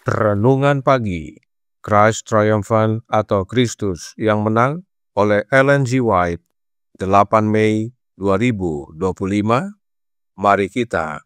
Renungan Pagi, Christ Triumphant atau Kristus yang Menang oleh Ellen G. White, 8 Mei 2025. Mari kita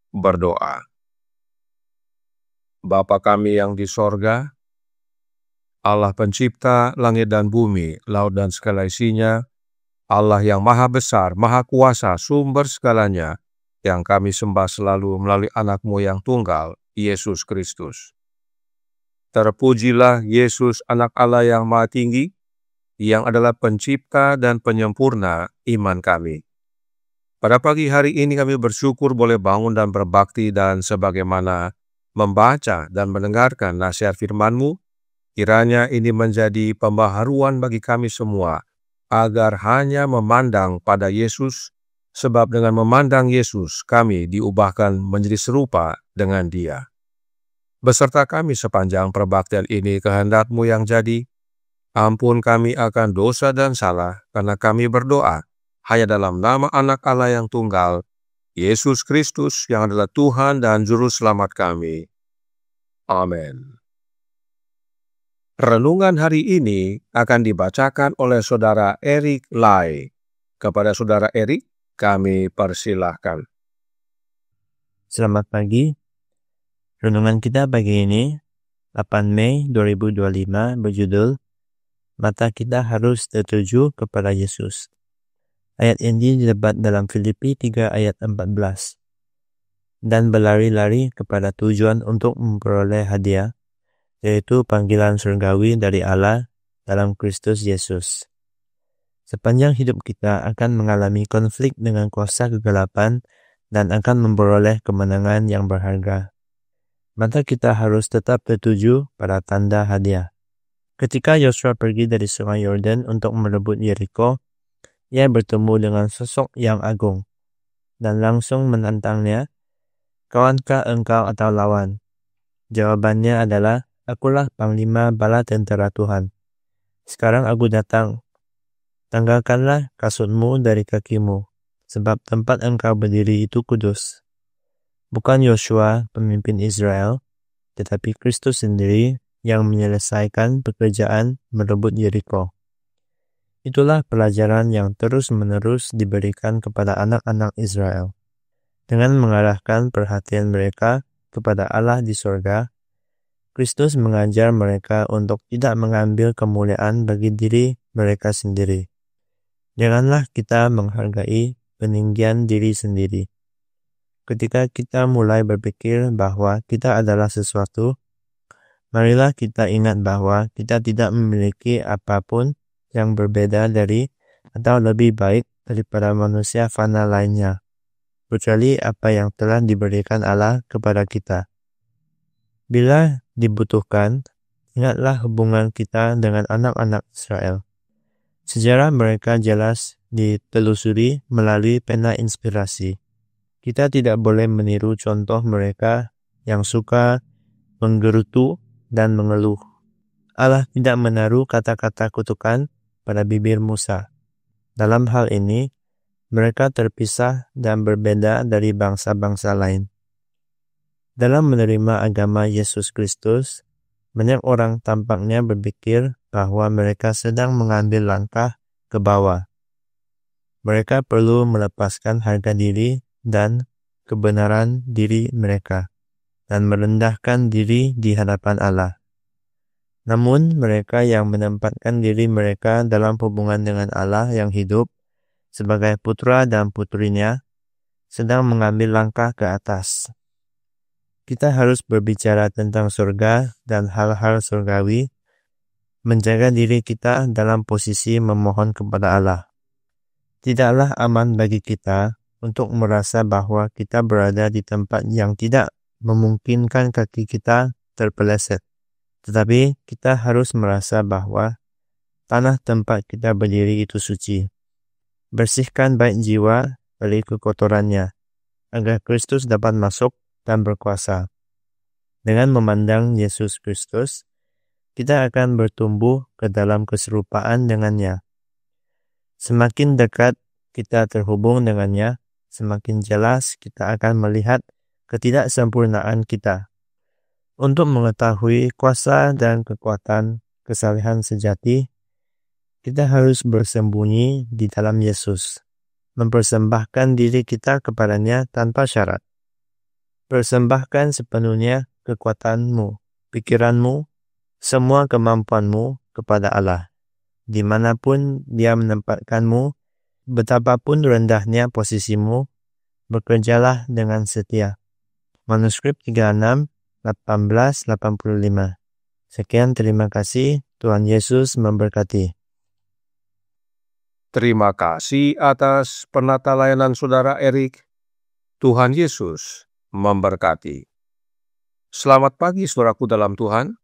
berdoa. Bapa kami yang di sorga, Allah pencipta langit dan bumi, laut dan segala isinya, Allah yang maha besar, maha kuasa, sumber segalanya, yang kami sembah selalu melalui anak-Mu yang tunggal, Yesus Kristus. Terpujilah Yesus, anak Allah yang maha tinggi, yang adalah pencipta dan penyempurna iman kami. Pada pagi hari ini kami bersyukur boleh bangun dan berbakti dan sebagaimana membaca dan mendengarkan nasihat firman-Mu, kiranya ini menjadi pembaharuan bagi kami semua, agar hanya memandang pada Yesus, sebab dengan memandang Yesus kami diubahkan menjadi serupa dengan Dia. Beserta kami sepanjang perbaktian ini kehendak-Mu yang jadi, ampun kami akan dosa dan salah, karena kami berdoa hanya dalam nama Anak Allah yang tunggal, Yesus Kristus yang adalah Tuhan dan Juru Selamat kami. Amin. Renungan hari ini akan dibacakan oleh Saudara Eric Lai. Kepada Saudara Eric, kami persilahkan. Selamat pagi. Renungan kita pagi ini, 8 Mei 2025, berjudul Mata kita harus tertuju kepada Yesus. Ayat ini didapat dalam Filipi 3 ayat 14. Dan berlari-lari kepada tujuan untuk memperoleh hadiah, yaitu panggilan surgawi dari Allah dalam Kristus Yesus. Sepanjang hidup kita akan mengalami konflik dengan kuasa kegelapan dan akan memperoleh kemenangan yang berharga. Mata kita harus tetap tertuju pada tanda hadiah. Ketika Yosua pergi dari sungai Yordan untuk merebut Yeriko, ia bertemu dengan sosok yang agung dan langsung menantangnya, "Kawankah engkau atau lawan?" Jawabannya adalah, "Akulah panglima bala tentara Tuhan. Sekarang aku datang. Tanggalkanlah kasutmu dari kakimu, sebab tempat engkau berdiri itu kudus." Bukan Yosua pemimpin Israel, tetapi Kristus sendiri yang menyelesaikan pekerjaan merebut Yeriko. Itulah pelajaran yang terus-menerus diberikan kepada anak-anak Israel. Dengan mengarahkan perhatian mereka kepada Allah di sorga, Kristus mengajar mereka untuk tidak mengambil kemuliaan bagi diri mereka sendiri. Janganlah kita menghargai peninggian diri sendiri. Ketika kita mulai berpikir bahwa kita adalah sesuatu, marilah kita ingat bahwa kita tidak memiliki apapun yang berbeda dari atau lebih baik daripada manusia fana lainnya, kecuali apa yang telah diberikan Allah kepada kita. Bila dibutuhkan, ingatlah hubungan kita dengan anak-anak Israel. Sejarah mereka jelas ditelusuri melalui pena inspirasi. Kita tidak boleh meniru contoh mereka yang suka menggerutu dan mengeluh. Allah tidak menaruh kata-kata kutukan pada bibir Musa. Dalam hal ini, mereka terpisah dan berbeda dari bangsa-bangsa lain. Dalam menerima agama Yesus Kristus, banyak orang tampaknya berpikir bahwa mereka sedang mengambil langkah ke bawah. Mereka perlu melepaskan harga diri dan kebenaran diri mereka dan merendahkan diri di hadapan Allah. Namun, mereka yang menempatkan diri mereka dalam hubungan dengan Allah yang hidup sebagai putra dan putrinya sedang mengambil langkah ke atas. Kita harus berbicara tentang surga dan hal-hal surgawi, menjaga diri kita dalam posisi memohon kepada Allah. Tidaklah aman bagi kita untuk merasa bahwa kita berada di tempat yang tidak memungkinkan kaki kita terpeleset. Tetapi kita harus merasa bahwa tanah tempat kita berdiri itu suci. Bersihkan baik jiwa dari kekotorannya, agar Kristus dapat masuk dan berkuasa. Dengan memandang Yesus Kristus, kita akan bertumbuh ke dalam keserupaan dengannya. Semakin dekat kita terhubung dengannya, semakin jelas kita akan melihat ketidaksempurnaan kita. Untuk mengetahui kuasa dan kekuatan kesalehan sejati, kita harus bersembunyi di dalam Yesus, mempersembahkan diri kita kepadanya tanpa syarat. Persembahkan sepenuhnya kekuatanmu, pikiranmu, semua kemampuanmu kepada Allah. Dimanapun Dia menempatkanmu, betapapun rendahnya posisimu, bekerjalah dengan setia. Manuskrip 36, 1885. Sekian, terima kasih. Tuhan Yesus memberkati. Terima kasih atas penata layanan Saudara Erik. Tuhan Yesus memberkati. Selamat pagi saudaraku dalam Tuhan.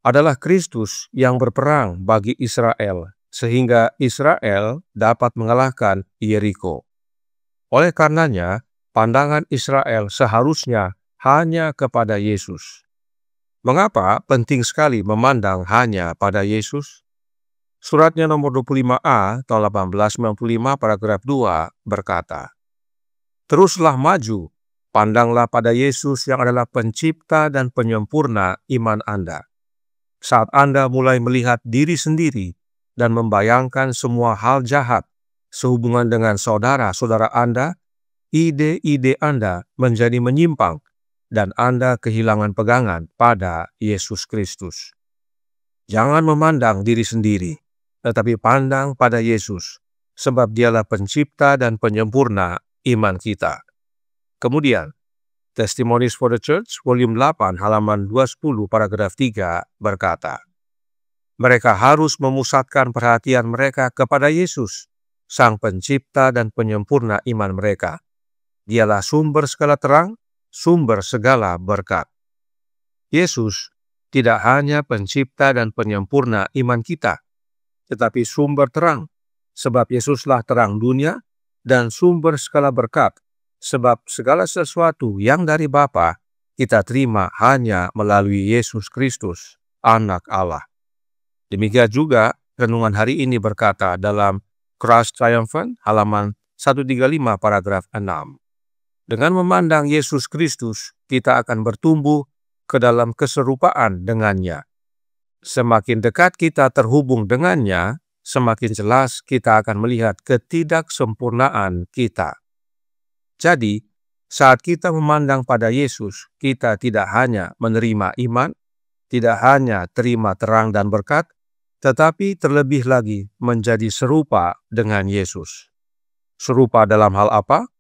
Adalah Kristus yang berperang bagi Israel, sehingga Israel dapat mengalahkan Yeriko. Oleh karenanya, pandangan Israel seharusnya hanya kepada Yesus. Mengapa penting sekali memandang hanya pada Yesus? Suratnya nomor 25A tahun 1895 paragraf 2 berkata, "Teruslah maju, pandanglah pada Yesus yang adalah pencipta dan penyempurna iman Anda. Saat Anda mulai melihat diri sendiri dan membayangkan semua hal jahat sehubungan dengan saudara-saudara Anda, ide-ide Anda menjadi menyimpang dan Anda kehilangan pegangan pada Yesus Kristus. Jangan memandang diri sendiri, tetapi pandang pada Yesus, sebab Dialah pencipta dan penyempurna iman kita." Kemudian, Testimonies for the Church, volume 8, halaman 210, paragraf 3, berkata, "Mereka harus memusatkan perhatian mereka kepada Yesus, Sang Pencipta dan Penyempurna iman mereka. Dialah sumber segala terang, sumber segala berkat." Yesus tidak hanya pencipta dan penyempurna iman kita, tetapi sumber terang, sebab Yesuslah terang dunia, dan sumber segala berkat, sebab segala sesuatu yang dari Bapa kita terima hanya melalui Yesus Kristus, Anak Allah. Demikian juga renungan hari ini berkata dalam Christ Triumphant, halaman 135 paragraf 6. Dengan memandang Yesus Kristus, kita akan bertumbuh ke dalam keserupaan dengannya. Semakin dekat kita terhubung dengannya, semakin jelas kita akan melihat ketidaksempurnaan kita. Jadi, saat kita memandang pada Yesus, kita tidak hanya menerima iman, tidak hanya terima terang dan berkat, tetapi terlebih lagi menjadi serupa dengan Yesus. Serupa dalam hal apa?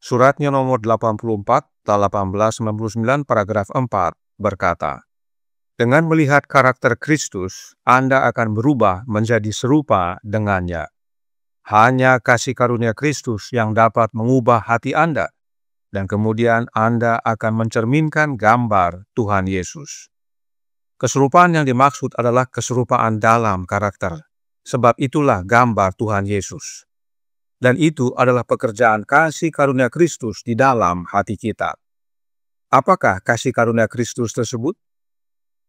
Suratnya nomor 84, 1899, paragraf 4, berkata, "Dengan melihat karakter Kristus, Anda akan berubah menjadi serupa dengannya. Hanya kasih karunia Kristus yang dapat mengubah hati Anda, dan kemudian Anda akan mencerminkan gambar Tuhan Yesus." Keserupaan yang dimaksud adalah keserupaan dalam karakter, sebab itulah gambar Tuhan Yesus. Dan itu adalah pekerjaan kasih karunia Kristus di dalam hati kita. Apakah kasih karunia Kristus tersebut?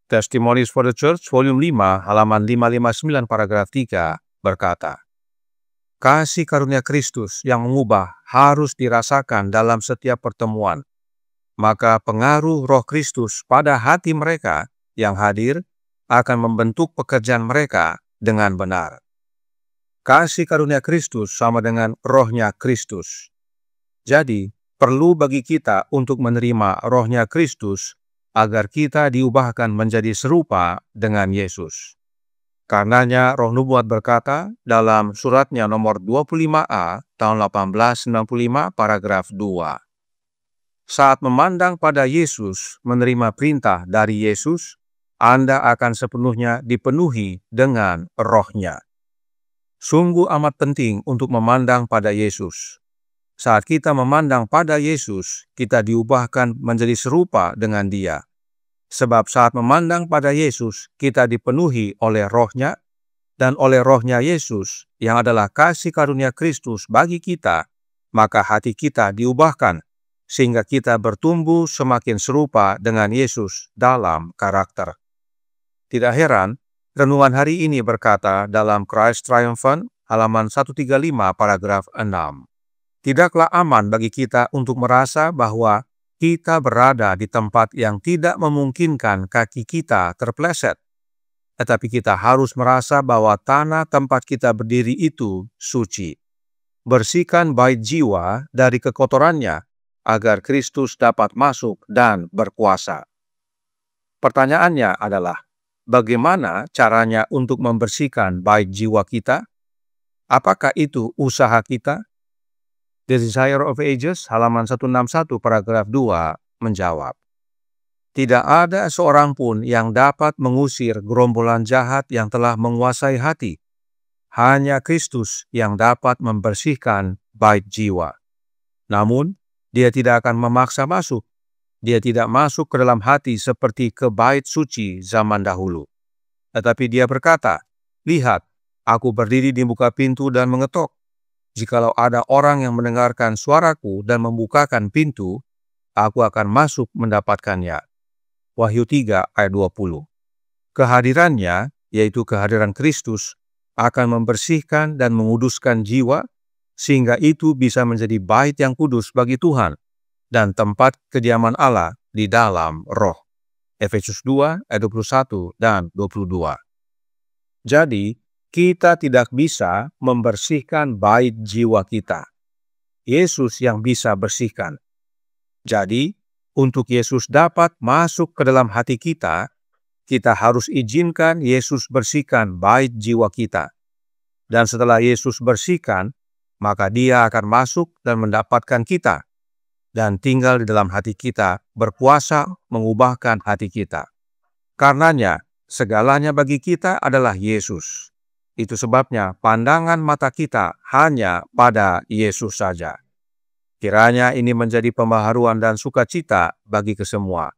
Testimonies for the Church, volume 5, halaman 559, paragraf 3, berkata, kasih karunia Kristus yang mengubah harus dirasakan dalam setiap pertemuan. Maka pengaruh Roh Kristus pada hati mereka yang hadir akan membentuk pekerjaan mereka dengan benar. Kasih karunia Kristus sama dengan Rohnya Kristus. Jadi, perlu bagi kita untuk menerima Rohnya Kristus agar kita diubahkan menjadi serupa dengan Yesus. Karenanya Roh Nubuat berkata dalam suratnya nomor 25A tahun 1895 paragraf 2. Saat memandang pada Yesus, menerima perintah dari Yesus, Anda akan sepenuhnya dipenuhi dengan Roh-Nya. Sungguh amat penting untuk memandang pada Yesus. Saat kita memandang pada Yesus, kita diubahkan menjadi serupa dengan Dia. Sebab saat memandang pada Yesus, kita dipenuhi oleh Roh-Nya, dan oleh Roh-Nya Yesus, yang adalah kasih karunia Kristus bagi kita, maka hati kita diubahkan, sehingga kita bertumbuh semakin serupa dengan Yesus dalam karakter. Tidak heran, renungan hari ini berkata dalam Christ Triumphant, halaman 135, paragraf 6. Tidaklah aman bagi kita untuk merasa bahwa kita berada di tempat yang tidak memungkinkan kaki kita terpleset. Tetapi kita harus merasa bahwa tanah tempat kita berdiri itu suci. Bersihkan bait jiwa dari kekotorannya, agar Kristus dapat masuk dan berkuasa. Pertanyaannya adalah, bagaimana caranya untuk membersihkan bait jiwa kita? Apakah itu usaha kita? The Desire of Ages, halaman 161, paragraf 2, menjawab, tidak ada seorang pun yang dapat mengusir gerombolan jahat yang telah menguasai hati. Hanya Kristus yang dapat membersihkan bait jiwa. Namun, Dia tidak akan memaksa masuk. Dia tidak masuk ke dalam hati seperti ke bait suci zaman dahulu. Tetapi Dia berkata, lihat, aku berdiri di muka pintu dan mengetok. Jikalau ada orang yang mendengarkan suaraku dan membukakan pintu, aku akan masuk mendapatkannya. Wahyu 3 ayat 20. Kehadirannya, yaitu kehadiran Kristus, akan membersihkan dan menguduskan jiwa, sehingga itu bisa menjadi bait yang kudus bagi Tuhan dan tempat kediaman Allah di dalam Roh. Efesus 2 ayat 21 dan 22. Jadi, kita tidak bisa membersihkan bait jiwa kita. Yesus yang bisa bersihkan. Jadi, untuk Yesus dapat masuk ke dalam hati kita, kita harus izinkan Yesus bersihkan bait jiwa kita. Dan setelah Yesus bersihkan, maka Dia akan masuk dan mendapatkan kita, dan tinggal di dalam hati kita, berkuasa mengubahkan hati kita. Karenanya, segalanya bagi kita adalah Yesus. Itu sebabnya pandangan mata kita hanya pada Yesus saja. Kiranya ini menjadi pembaharuan dan sukacita bagi kesemua.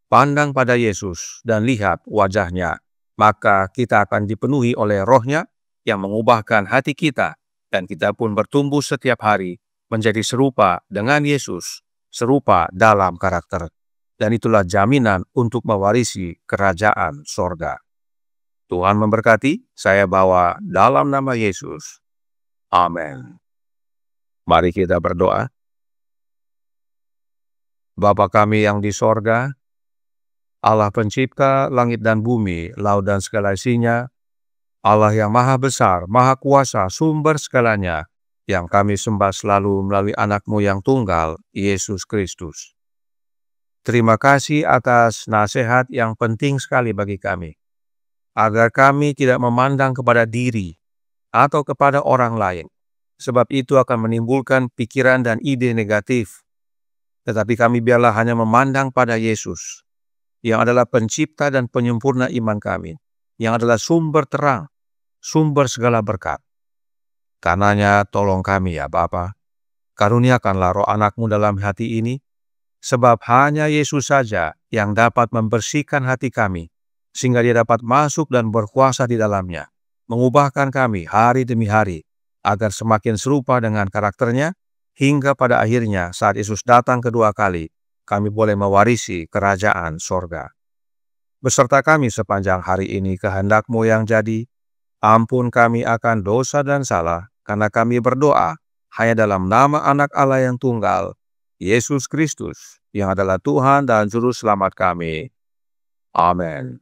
Pandang pada Yesus dan lihat wajah-Nya, maka kita akan dipenuhi oleh Roh-Nya yang mengubahkan hati kita, dan kita pun bertumbuh setiap hari menjadi serupa dengan Yesus, serupa dalam karakter. Dan itulah jaminan untuk mewarisi kerajaan sorga. Tuhan memberkati, saya bawa dalam nama Yesus. Amin. Mari kita berdoa. Bapa kami yang di sorga, Allah pencipta langit dan bumi, laut dan segala isinya, Allah yang maha besar, maha kuasa, sumber segalanya, yang kami sembah selalu melalui anak-Mu yang tunggal, Yesus Kristus. Terima kasih atas nasihat yang penting sekali bagi kami, agar kami tidak memandang kepada diri atau kepada orang lain, sebab itu akan menimbulkan pikiran dan ide negatif. Tetapi kami biarlah hanya memandang pada Yesus, yang adalah pencipta dan penyempurna iman kami, yang adalah sumber terang, sumber segala berkat. Karenanya tolong kami ya Bapa, karuniakanlah roh anak-Mu dalam hati ini, sebab hanya Yesus saja yang dapat membersihkan hati kami, sehingga Dia dapat masuk dan berkuasa di dalamnya, mengubahkan kami hari demi hari, agar semakin serupa dengan karakternya, hingga pada akhirnya saat Yesus datang kedua kali, kami boleh mewarisi kerajaan sorga. Beserta kami sepanjang hari ini kehendak-Mu yang jadi, ampun kami akan dosa dan salah, karena kami berdoa hanya dalam nama Anak Allah yang tunggal, Yesus Kristus, yang adalah Tuhan dan Juru Selamat kami. Amin.